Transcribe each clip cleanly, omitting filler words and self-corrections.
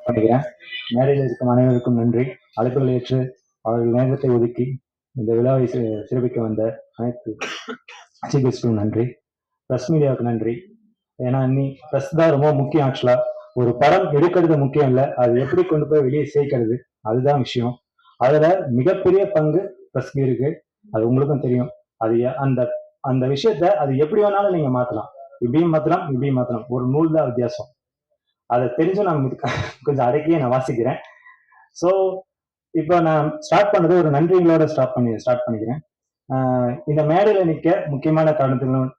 பண்ணிக்கிறேன். மேடையில் இருக்கும் அனைவருக்கும் நன்றி. அழைப்புகளை ஏற்று அவர்கள் நேரத்தை ஒதுக்கி இந்த விழாவை சிறப்பிக்க வந்த அனைத்து சீஃப் நன்றி. பிரஸ் மீடியாவுக்கு நன்றி. ஏன்னா நீ பிரஸ் தான் ரொம்ப முக்கியம். ஆக்சுவலா ஒரு படம் எடுக்கிறது முக்கியம் இல்லை, அது எப்படி கொண்டு போய் வெளியே சேர்க்கிறது அதுதான் விஷயம். அதுல மிகப்பெரிய பங்கு பிரஸ்க்கு இருக்கு, அது உங்களுக்கும் தெரியும். அது அந்த அந்த விஷயத்த அது எப்படி வேணாலும் நீங்க மாத்தலாம், இப்படியும் மாத்தலாம் இப்படியும் மாத்தலாம், ஒரு நூல் தான் வித்தியாசம். அதை தெரிஞ்சு நான் கொஞ்சம் அடக்கியே நான் வாசிக்கிறேன். ஸோ இப்போ நான் ஸ்டார்ட் பண்ணது ஒரு நன்றிகளோட ஸ்டார்ட் பண்ணிக்கிறேன். இந்த மேடையில நிற்க முக்கியமான காரணத்துகளும்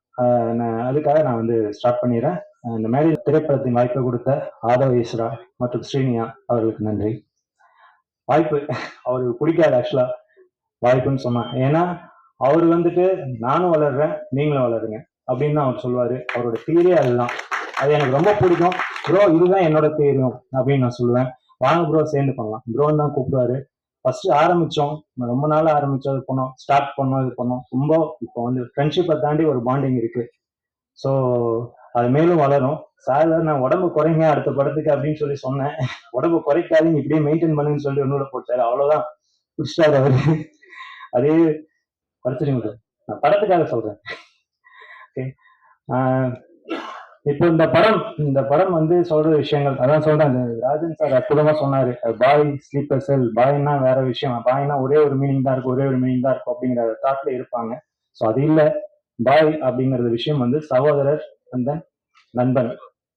அதுக்காக நான் வந்து ஸ்டார்ட் பண்ணிடுறேன். இந்த மேடையில் திரைப்படத்தின் வாய்ப்பை கொடுத்த ஆதவ ஈஸ்வரா மற்றும் ஸ்ரீனியா அவர்களுக்கு நன்றி. வாய்ப்பு அவருக்கு பிடிக்காது ஆக்சுவலா வாய்ப்புன்னு சொன்னான். ஏன்னா அவர் வந்துட்டு நானும் வளர்றேன் நீங்களும் வளருங்க அப்படின்னு அவர் சொல்லுவாரு. அவரோட தியரியே அதுதான். அது எனக்கு ரொம்ப பிடிக்கும். ப்ரோ இதுதான் என்னோட தியரியும் அப்படின்னு நான் சொல்லுவேன். வாங்க ப்ரோ சேர்ந்து பண்ணலாம் ப்ரோன்னு தான் கூப்பிடுவாரு. ஃபர்ஸ்ட் ஆரம்பிச்சோம், ரொம்ப நாள் ஆரம்பிச்சோம், இது பண்ணோம், ஸ்டார்ட் பண்ணோம், இது பண்ணோம். ரொம்ப இப்போ வந்து ஃப்ரெண்ட்ஷிப்பை தாண்டி ஒரு பாண்டிங் இருக்கு. ஸோ அது மேலும் வளரும். சார் நான் உடம்பு குறைங்க அடுத்த படத்துக்கு அப்படின்னு சொல்லி சொன்னேன். உடம்பு குறைக்காதீங்க இப்படியே மெயின்டைன் பண்ணுன்னு சொல்லி ஒன்னோட போட்டாரு. அவ்வளவுதான் பிடிச்சிட்டாரு அவரு. அதே குறைச்சிருங்க, நான் படத்துக்காக சொல்றேன். ஓகே, இப்போ இந்த படம் வந்து சொல்ற விஷயங்கள் அதான் சொல்றேன். ராஜன் சார் அற்புதமா சொன்னாரு, பாய் ஸ்லீப்பர் செல். பாய்னா வேற விஷயம், பாய்னா ஒரே ஒரு மீனிங் தான் இருக்கும், ஒரே ஒரு மீனிங் தான் இருக்கும் அப்படிங்கிற தாட்ல இருப்பாங்க. ஸோ அது இல்ல, பாய் அப்படிங்கிறது விஷயம் வந்து சகோதரர், அந்த நண்பன்.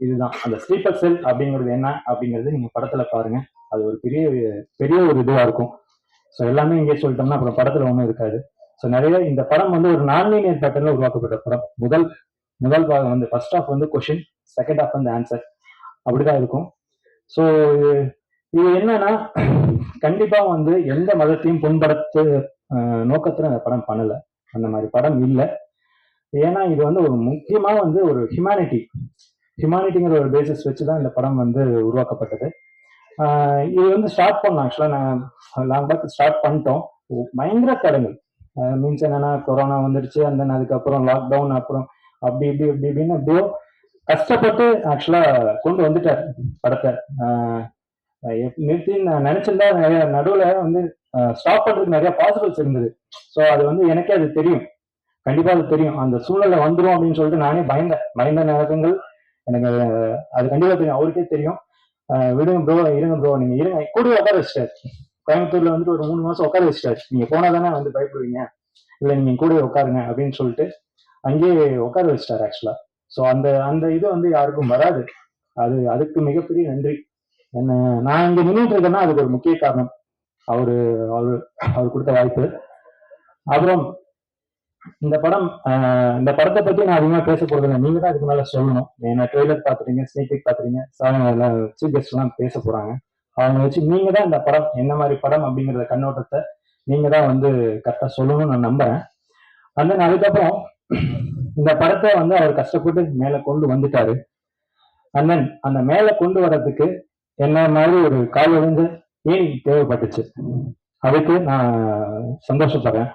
இதுதான் அந்த ஸ்லீப்பர் செல் அப்படிங்கிறது என்ன அப்படிங்கிறது நீங்க படத்துல பாருங்க. அது ஒரு பெரிய பெரிய ஒரு இதுவா இருக்கும். ஸோ எல்லாமே இங்கே சொல்லிட்டோம்னா அப்புறம் படத்துல ஒன்றும் இருக்காது. ஸோ நிறைய இந்த படம் வந்து ஒரு நான்லீனியர் பேட்டர்ல உருவாக்கப்பட்ட படம். முதல் பாகம் வந்து ஃபர்ஸ்ட் ஆஃப் வந்து கொஸ்டின், செகண்ட் ஆஃப் வந்து ஆன்சர், அப்படிதான் இருக்கும். ஸோ இது என்னன்னா கண்டிப்பா வந்து எந்த மதத்தையும் புண்படுத்து நோக்கத்துல அந்த படம் பண்ணல, அந்த மாதிரி படம் இல்லை. ஏன்னா இது வந்து ஒரு முக்கியமா வந்து ஒரு ஹியூமானிட்டிங்கிற ஒரு பேசிஸ் வச்சுதான் இந்த படம் வந்து உருவாக்கப்பட்டது. இது வந்து ஸ்டார்ட் பண்ணோம் ஆக்சுவலா, நான் லாங் பேக் ஸ்டார்ட் பண்ணிட்டோம். பயங்கர தடங்கள், மீன்ஸ் என்னன்னா கொரோனா வந்துருச்சு, அந்த அதுக்கப்புறம் லாக்டவுன், அப்புறம் அப்படி இப்படின்னு எப்படியோ கஷ்டப்பட்டு ஆக்சுவலா கொண்டு வந்துட்டார் படத்தை. நிறுத்தி நான் நினைச்சிருந்தா நிறைய நடுவுல வந்து ஸ்டாப் பண்றதுக்கு நிறைய பாசிபிள்ஸ் இருந்தது. ஸோ அது வந்து எனக்கே அது தெரியும், கண்டிப்பா அது தெரியும், அந்த சூழ்நிலை வந்துடும் அப்படின்னு சொல்லிட்டு நானே பயந்த நேரங்கள் எனக்கு அது கண்டிப்பா தெரியும், அவருக்கே தெரியும். விடுங்க ப்ரோ, இருங்க ப்ரோ, நீங்க இருங்க, கூட உட்கார வச்சிட்டாரு. கோயம்புத்தூர்ல வந்துட்டு ஒரு 3 மாசம் உட்கார வச்சிட்டாரு. நீங்க போனா தானே வந்து பயப்படுவீங்க, இல்ல நீங்க கூட உட்காருங்க அப்படின்னு சொல்லிட்டு அங்கேயே உட்கார வச்சிட்டாரு ஆக்சுவலா. ஸோ அந்த அந்த இது வந்து யாருக்கும் வராது. அதுக்கு மிகப்பெரிய நன்றி. என்ன நான் இங்க நின்றுட்டு இருக்கேன்னா அதுக்கு ஒரு முக்கிய காரணம் அவரு அவரு அவர் கொடுத்த வாய்ப்பு. அப்புறம் இந்த படத்தை பத்தி நான் அதிகமா பேச போறது, நீங்க தான் இதுக்கு மேல சொல்லணும். ஏன்னா ட்ரெய்லர் பாத்துறீங்க, ஸ்னீக் பாத்துறீங்க, சீஃப் கெஸ்ட் எல்லாம் பேச போறாங்க. அவங்க வச்சு நீங்க தான் இந்த படம் என்ன மாதிரி படம் அப்படிங்கிற கண்ணோட்டத்தை நீங்க தான் வந்து கரெக்டா சொல்லணும்னு நான் நம்புறேன். அந்த அதுக்கப்புறம் இந்த படத்தை வந்து அவர் கஷ்டப்பட்டு மேல கொண்டு வந்துட்டாரு. அந்த மேல கொண்டு வர்றதுக்கு என்ன மாதிரி ஒரு கால் ஒழுங்கு ஏன் தேவைப்பட்டுச்சு, அதுக்கு நான் சந்தோஷப்படுறேன்.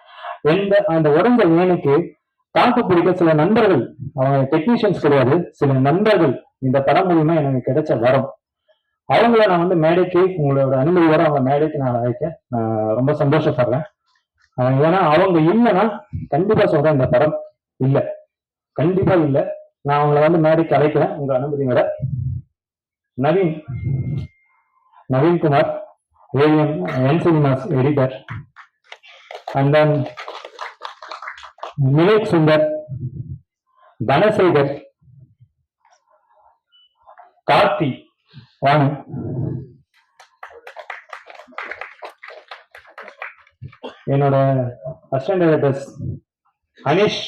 அந்த உடஞ்ச ஏனுக்கு தாக்கு பிடிக்க சில நண்பர்கள், அவங்க டெக்னீஷியன்ஸ் கிடையாது, சில நண்பர்கள் இந்த படம் மூலியமா எனக்கு கிடைச்ச வரம். அவங்கள நான் வந்து மேடைக்கு உங்களோட அனுமதியோட அவங்க மேடைக்கு நான் அழைக்க நான் ரொம்ப சந்தோஷப்படுறேன். ஏன்னா அவங்க இல்லைன்னா கண்டிப்பா சொல்றேன் இந்த படம் இல்லை, கண்டிப்பா இல்லை. நான் அவங்கள வந்து மேடைக்கு அழைக்கிறேன் உங்க அனுமதியோட. Naveenkumar, N Cinemas editor, and then Milesh Sundar, Dhanasekar, Karthi, வாங்க. என்னோட அசிஸ்டன்ட் டைரக்டர்ஸ் அனிஷ்,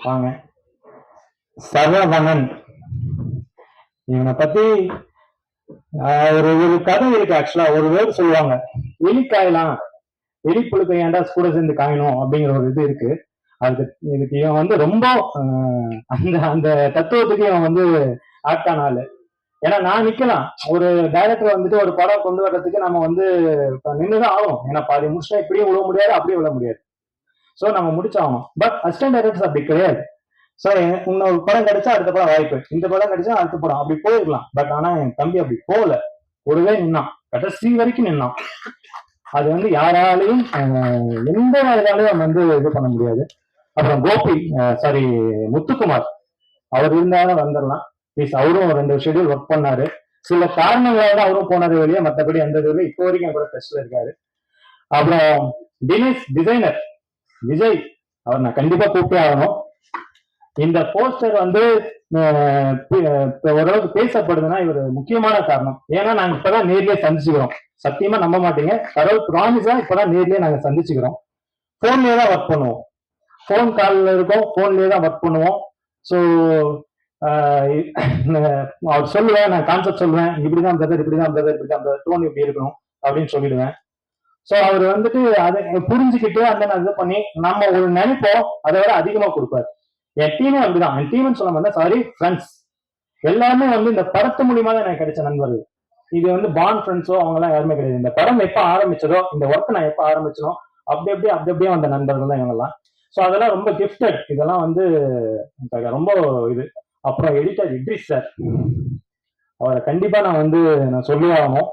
வாங்க. சரவணன், இவனை பத்தி ஒரு கதை இருக்கு ஆக்சுவலா. ஒரு வேர்டு சொல்லுவாங்க, எலி காயலாம், எலி புழுக்க ஏன்டா கூட சேர்ந்து காயணும் அப்படிங்கிற ஒரு இது இருக்கு. இதுக்கு இவன் வந்து ரொம்ப அந்த அந்த தத்துவத்துக்கு இவன் வந்து ஆப்டான ஆளு. ஏன்னா நான் நிக்கலாம், ஒரு டைரக்டர் வந்துட்டு ஒரு படம் கொண்டு வர்றதுக்கு நம்ம வந்து நின்றுதான் ஆகணும். ஏன்னா பாதி முடிச்சா இப்படியும் விழ முடியாது, அப்படியும் விழ முடியாது. ஸோ நம்ம முடிச்சாகணும். பட் அசிஸ்டன்ட் டைரக்டர்ஸ் அப்படி கிடையாது. ஸோ இன்னொரு படம் கிடைச்சா அடுத்த படம் வாய்ப்பு, இந்த படம் கிடைச்சா அடுத்த படம், அப்படி போயிருக்கலாம். பட் ஆனா என் தம்பி அப்படி போகல, ஒருவே நின்னான், கடைசி வரைக்கும் நின்னான். அது வந்து யாராலையும் எந்த வகையாலையும் வந்து இது பண்ண முடியாது. அப்புறம் கோபி, சாரி, முத்துக்குமார், அவர் இருந்தாலும் வந்துடலாம் ப்ளீஸ். அவரும் 2 ஷெடியூல் ஒர்க் பண்ணாரு, சில காரணங்களால தான் அவரும் போனது வெளியே, மற்றபடி அந்த இதுல இப்போ வரைக்கும் கூட டெஸ்ட்ல இருக்காரு. அப்புறம் தினேஷ் டிசைனர் விஜய், அவர் நான் கண்டிப்பா கூப்பிட்டே ஆகணும். இந்த போஸ்டர் வந்து ஓரளவுக்கு பேசப்படுதுன்னா இவர் முக்கியமான காரணம். ஏன்னா நாங்க இப்பதான் நேர்லயே சந்திச்சுக்கிறோம், சத்தியமா நம்ப மாட்டீங்க, கடவுள் ப்ராமிஸா இப்பதான் நேர்லயே நாங்க சந்திச்சுக்கிறோம். போன்லயே தான் ஒர்க் பண்ணுவோம், போன் கால்ல இருக்கோம், போன்லயே தான் ஒர்க் பண்ணுவோம். ஸோ அவர் சொல்லுவேன், நான் கான்செப்ட் சொல்லுவேன், இப்படிதான் பிரதர், இப்படிதான் பிரதர், இப்படிதான் பிரதர், டோன் இப்படி இருக்கணும் அப்படின்னு சொல்லிடுவேன். ஸோ அவர் வந்துட்டு அதை புரிஞ்சுக்கிட்டு அந்த இது பண்ணி நம்ம ஒரு நினைப்போம், அதை விட அதிகமா கொடுப்பாரு. என் டீமே அப்படிதான், என் டீம்னு சொல்ல மாட்டேன், சாரி ஃப்ரெண்ட்ஸ், எல்லாமே வந்து இந்த படத்து மூலியமா தான் எனக்கு கிடைச்ச நண்பர்கள். இது வந்து பாண்ட் ஃப்ரெண்ட்ஸோ அவங்கலாம் யாருமே கிடையாது. இந்த படம் எப்போ ஆரம்பிச்சதோ, இந்த ஒர்க் நான் எப்போ ஆரம்பிச்சனோ அப்படி அப்படியே வந்த நண்பர்கள் தான் இவங்கெல்லாம். ஸோ அதெல்லாம் ரொம்ப கிஃப்டட், இதெல்லாம் வந்து ரொம்ப இது. அப்புறம் எடிட்டர் இட்ரிஸ் சார், அவரை கண்டிப்பா நான் சொல்லி ஆகணும்.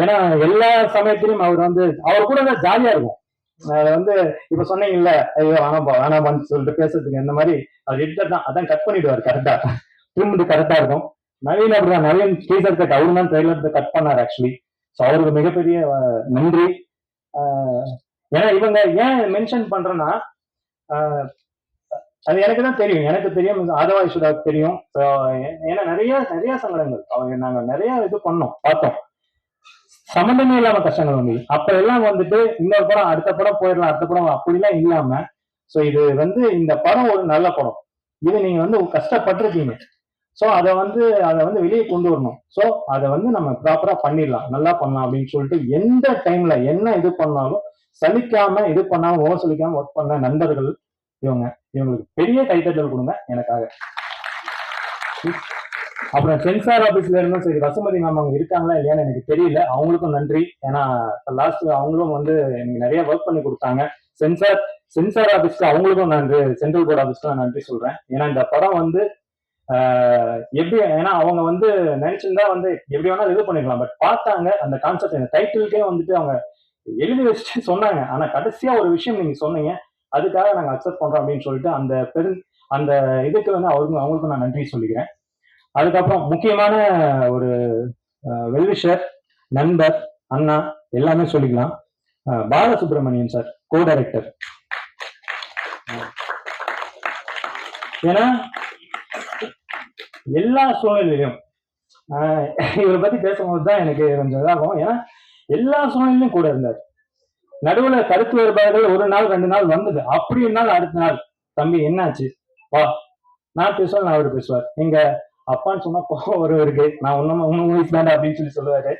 ஏன்னா எல்லா சமயத்திலும் அவர் வந்து அவர் கூட தான் ஜாலியா இருக்கும். அதை வந்து இப்ப சொன்னீங்கல்ல, ஐயோ வேணாமான்னு சொல்லிட்டு பேசுறதுக்கு, இந்த மாதிரி அவர் எடிட்டர் தான், அதான் கட் பண்ணிடுவார் கரெக்டா, ட்ரிம் கரெக்டா இருக்கும். நவீன் அப்படிதான், நவீன் டீசர் கட் அவரு தான் ட்ரெய்லர் கட் பண்ணார் ஆக்சுவலி. ஸோ அவருக்கு மிகப்பெரிய நன்றி. ஏன்னா இவங்க ஏன் மென்ஷன் பண்றேன்னா, அது எனக்கு தான் தெரியும், எனக்கு தெரியும், ஆதவா ஈஸ்வராவுக்கு தெரியும். ஏன்னா நிறைய சங்கடங்கள் அவங்க நாங்க நிறைய இது பண்ணோம், பார்த்தோம், சம்மந்தமே இல்லாம கஷ்டங்கள் வந்து அப்ப எல்லாம் வந்துட்டு இன்னொரு படம் அடுத்த படம் போயிடலாம், அடுத்த படம் அப்படிலாம் இல்லாம. ஸோ இது வந்து இந்த படம் ஒரு நல்ல படம், இது நீங்க வந்து கஷ்டப்பட்டிருக்கீங்க. ஸோ அதை வந்து வெளியே கொண்டு வரணும். ஸோ அதை வந்து நம்ம ப்ராப்பரா பண்ணிடலாம், நல்லா பண்ணலாம் அப்படின்னு சொல்லிட்டு எந்த டைம்ல என்ன இது பண்ணாலும் சலிக்காம, இது பண்ணாம, முகம் சலிக்காம ஒர்க் பண்ண நண்பர்கள் இவங்களுக்கு பெரிய கைத்தட்டல் கொடுங்க எனக்காக. அப்புறம் சென்சார் ஆபீஸ்ல இருந்தும் சரி, வசுமதி மேம் அவங்க இருக்காங்களா இல்லையான்னு எனக்கு தெரியல, அவங்களுக்கும் நன்றி. ஏன்னா லாஸ்ட் அவங்களும் வந்து எனக்கு நிறைய ஒர்க் பண்ணி கொடுத்தாங்க. சென்சார் ஆபீஸ்க்கு அவங்களுக்கும் நன்றி, சென்ட்ரல் போர்ட் ஆபீஸ்க்கு நான் நன்றி சொல்றேன். ஏன்னா இந்த படம் வந்து எப்படி, ஏன்னா அவங்க வந்து நினைச்சிருந்தா வந்து எப்படி வேணாலும் இது பண்ணிக்கலாம், பட் பார்த்தாங்க அந்த கான்செப்ட், இந்த டைட்டிலுக்கே வந்துட்டு அவங்க எழுதி வச்சுட்டு சொன்னாங்க. ஆனா கடைசியா ஒரு விஷயம் நீங்க சொன்னீங்க, அதுக்காக நாங்க அக்செப்ட் பண்றோம் அப்படின்னு சொல்லிட்டு அந்த இதுக்கு வந்து அவங்களுக்கும் நான் நன்றி சொல்லிக்கிறேன். அதுக்கப்புறம் முக்கியமான ஒரு வெல்விஷர், நண்பர், அண்ணா, எல்லாமே சொல்லிக்கலாம், பாலசுப்ரமணியன் சார், கோ டைரக்டர். ஏன்னா எல்லா சூழ்நிலையிலும் இவரை பத்தி பேசும்போது தான் எனக்கு கொஞ்சம் இதாகும். ஏன்னா எல்லா சூழ்நிலையும் கூட இருந்தார். நடுவுல கருத்து வேறுபாடுகள் 1 நாள் 2 நாள் வந்தது, அப்படி இருந்தாலும் அடுத்த நாள் தம்பி என்னாச்சு வா, நான் பேசுவேன், நான் அவரு பேசுவார். எங்க அப்பான்னு சொன்னா ஒரு இருக்கு, நான் உன்னும் வயசு தாண்டா அப்படின்னு சொல்லுவாரு.